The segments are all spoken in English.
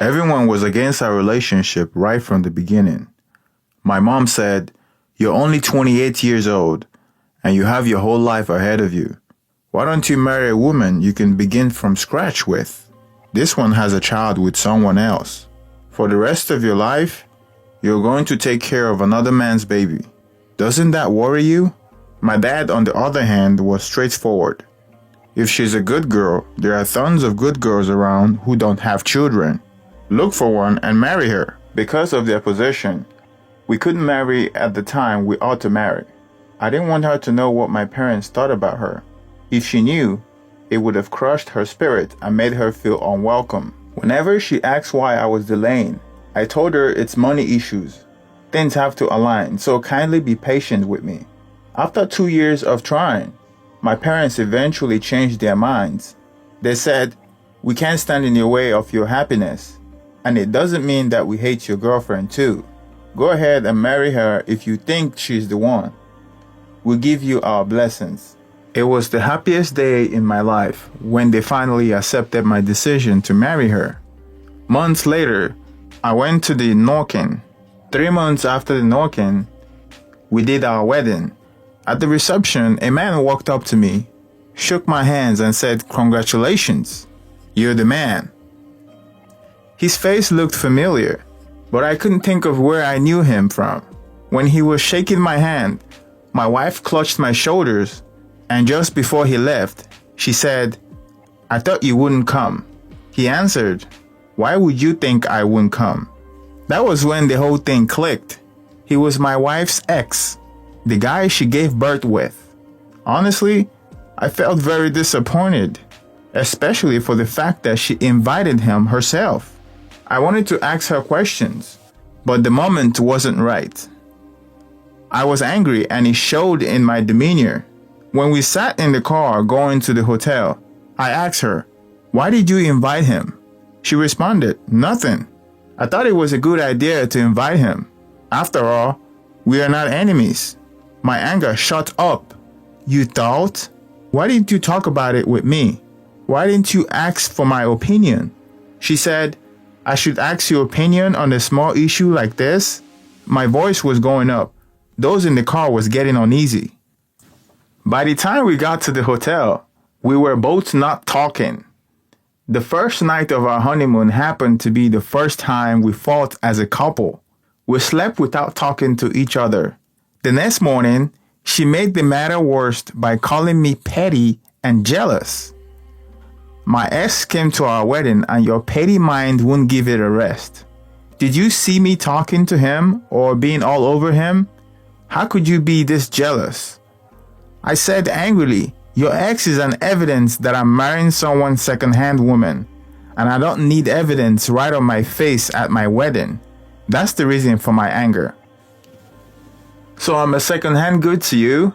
Everyone was against our relationship right from the beginning. My mom said, "You're only 28 years old, and you have your whole life ahead of you. Why don't you marry a woman you can begin from scratch with? This one has a child with someone else. For the rest of your life, you're going to take care of another man's baby. Doesn't that worry you?" My dad, on the other hand, was straightforward. "If she's a good girl, there are tons of good girls around who don't have children. Look for one and marry her." Because of their position, we couldn't marry at the time we ought to marry. I didn't want her to know what my parents thought about her. If she knew, it would have crushed her spirit and made her feel unwelcome. Whenever she asked why I was delaying, I told her it's money issues. Things have to align, so kindly be patient with me. After 2 years of trying, my parents eventually changed their minds. They said, "We can't stand in your way of your happiness, and it doesn't mean that we hate your girlfriend too. Go ahead and marry her if you think she's the one. We'll give you our blessings." It was the happiest day in my life when they finally accepted my decision to marry her. Months later, I went to the knocking. 3 months after the knocking, we did our wedding. At the reception, a man walked up to me, shook my hands and said, "Congratulations, you're the man." His face looked familiar, but I couldn't think of where I knew him from. When he was shaking my hand, my wife clutched my shoulders, and just before he left, she said, "I thought you wouldn't come." He answered, "Why would you think I wouldn't come?" That was when the whole thing clicked. He was my wife's ex, the guy she gave birth with. Honestly, I felt very disappointed, especially for the fact that she invited him herself. I wanted to ask her questions, but the moment wasn't right. I was angry and it showed in my demeanor. When we sat in the car going to the hotel, I asked her, "Why did you invite him?" She responded, "Nothing. I thought it was a good idea to invite him. After all, we are not enemies." My anger shot up. "You thought? Why didn't you talk about it with me? Why didn't you ask for my opinion?" She said, "I should ask your opinion on a small issue like this?" My voice was going up. Those in the car was getting uneasy. By the time we got to the hotel, we were both not talking. The first night of our honeymoon happened to be the first time we fought as a couple. We slept without talking to each other. The next morning, she made the matter worse by calling me petty and jealous. My ex came to our wedding and your petty mind wouldn't give it a rest. Did you see me talking to him or being all over him? How could you be this jealous? I said angrily, "Your ex is an evidence that I'm marrying someone second-hand woman, and I don't need evidence right on my face at my wedding. That's the reason for my anger." "So I'm a second-hand good to you?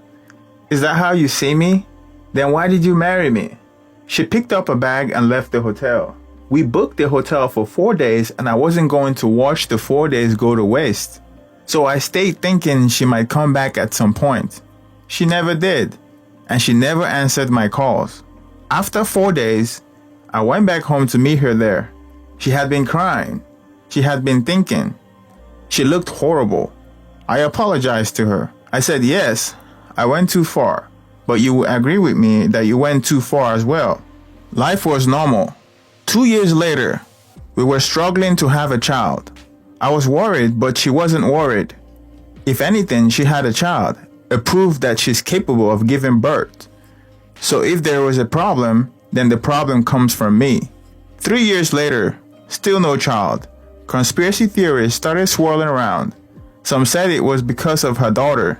Is that how you see me? Then why did you marry me?" She picked up a bag and left the hotel. We booked the hotel for 4 days and I wasn't going to watch the 4 days go to waste. So I stayed thinking she might come back at some point. She never did, and she never answered my calls. After 4 days, I went back home to meet her there. She had been crying. She had been thinking. She looked horrible. I apologized to her. I said, "Yes, I went too far, but you will agree with me that you went too far as well." Life was normal. 2 years later, we were struggling to have a child. I was worried, but she wasn't worried. If anything, she had a child, a proof that she's capable of giving birth. So if there was a problem, then the problem comes from me. 3 years later, still no child. Conspiracy theories started swirling around. Some said it was because of her daughter.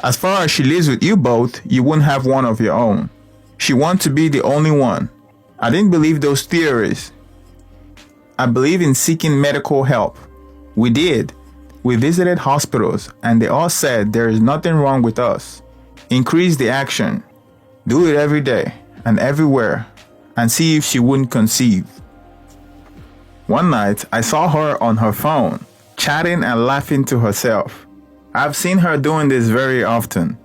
As far as she lives with you both, you wouldn't have one of your own. She wants to be the only one. I didn't believe those theories. I believe in seeking medical help. We did. We visited hospitals and they all said there is nothing wrong with us. Increase the action. Do it every day and everywhere and see if she wouldn't conceive. One night, I saw her on her phone, chatting and laughing to herself. I've seen her doing this very often,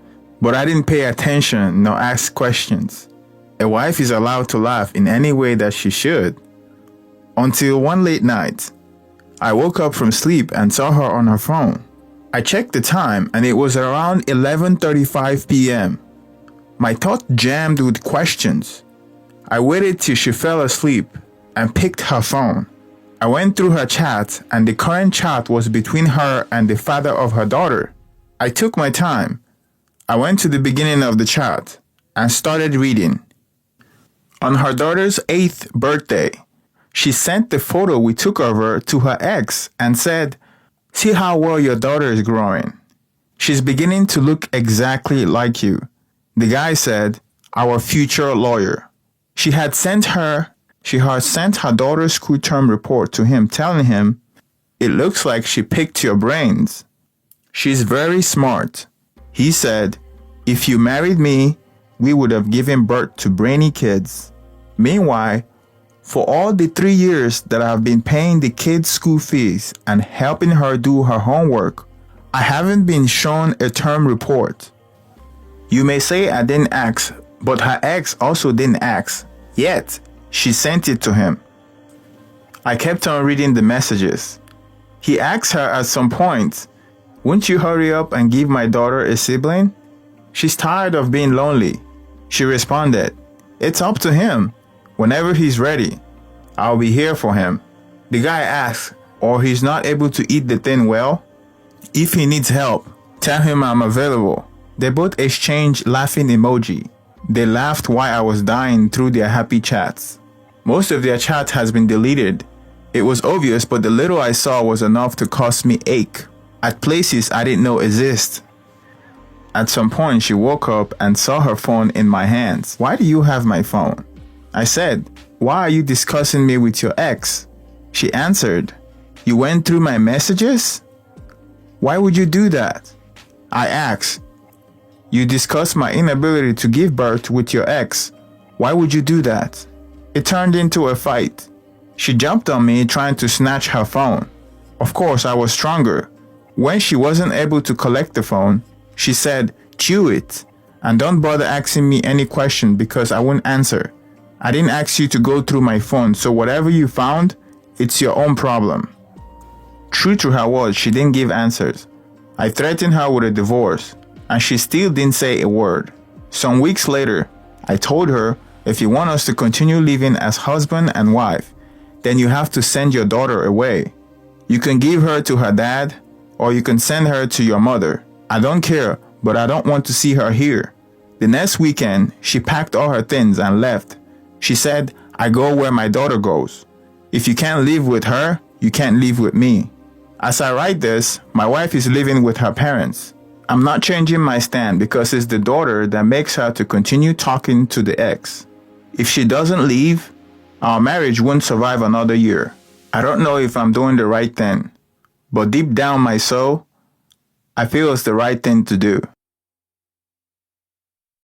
but I didn't pay attention nor ask questions. A wife is allowed to laugh in any way that she should. Until one late night, I woke up from sleep and saw her on her phone. I checked the time and it was around 11:35 p.m. My thought jammed with questions. I waited till she fell asleep and picked her phone. I went through her chat and the current chat was between her and the father of her daughter. I took my time. I went to the beginning of the chat and started reading. On her daughter's 8th birthday, she sent the photo we took of her to her ex and said, "See how well your daughter is growing. She's beginning to look exactly like you." The guy said, "Our future lawyer." She had sent her daughter's school term report to him telling him, "It looks like she picked your brains. She's very smart." He said, "If you married me, we would have given birth to brainy kids." Meanwhile, for all the 3 years that I've been paying the kids' school fees and helping her do her homework, I haven't been shown a term report. You may say I didn't ask, but her ex also didn't ask, yet she sent it to him. I kept on reading the messages. He asked her at some point, "Won't you hurry up and give my daughter a sibling? She's tired of being lonely." She responded, "It's up to him. Whenever he's ready, I'll be here for him." The guy asked, "Or he's not able to eat the thing well? If he needs help, tell him I'm available." They both exchanged laughing emoji. They laughed while I was dying through their happy chats. Most of their chat has been deleted. It was obvious, but the little I saw was enough to cause me ache at places I didn't know exist. At some point, she woke up and saw her phone in my hands. "Why do you have my phone?" I said, "Why are you discussing me with your ex?" She answered, "You went through my messages? Why would you do that?" I asked, "You discussed my inability to give birth with your ex. Why would you do that?" It turned into a fight. She jumped on me trying to snatch her phone. Of course, I was stronger. When she wasn't able to collect the phone, she said, "Chew it, and don't bother asking me any question because I won't answer. I didn't ask you to go through my phone, so whatever you found, it's your own problem." True to her word, she didn't give answers. I threatened her with a divorce, and she still didn't say a word. Some weeks later, I told her, "If you want us to continue living as husband and wife, then you have to send your daughter away. You can give her to her dad, or you can send her to your mother. I don't care, but I don't want to see her here." The next weekend, she packed all her things and left. She said, "I go where my daughter goes. If you can't live with her, you can't live with me." As I write this, my wife is living with her parents. I'm not changing my stand because it's the daughter that makes her to continue talking to the ex. If she doesn't leave, our marriage won't survive another year. I don't know if I'm doing the right thing, but deep down my soul, I feel it's the right thing to do.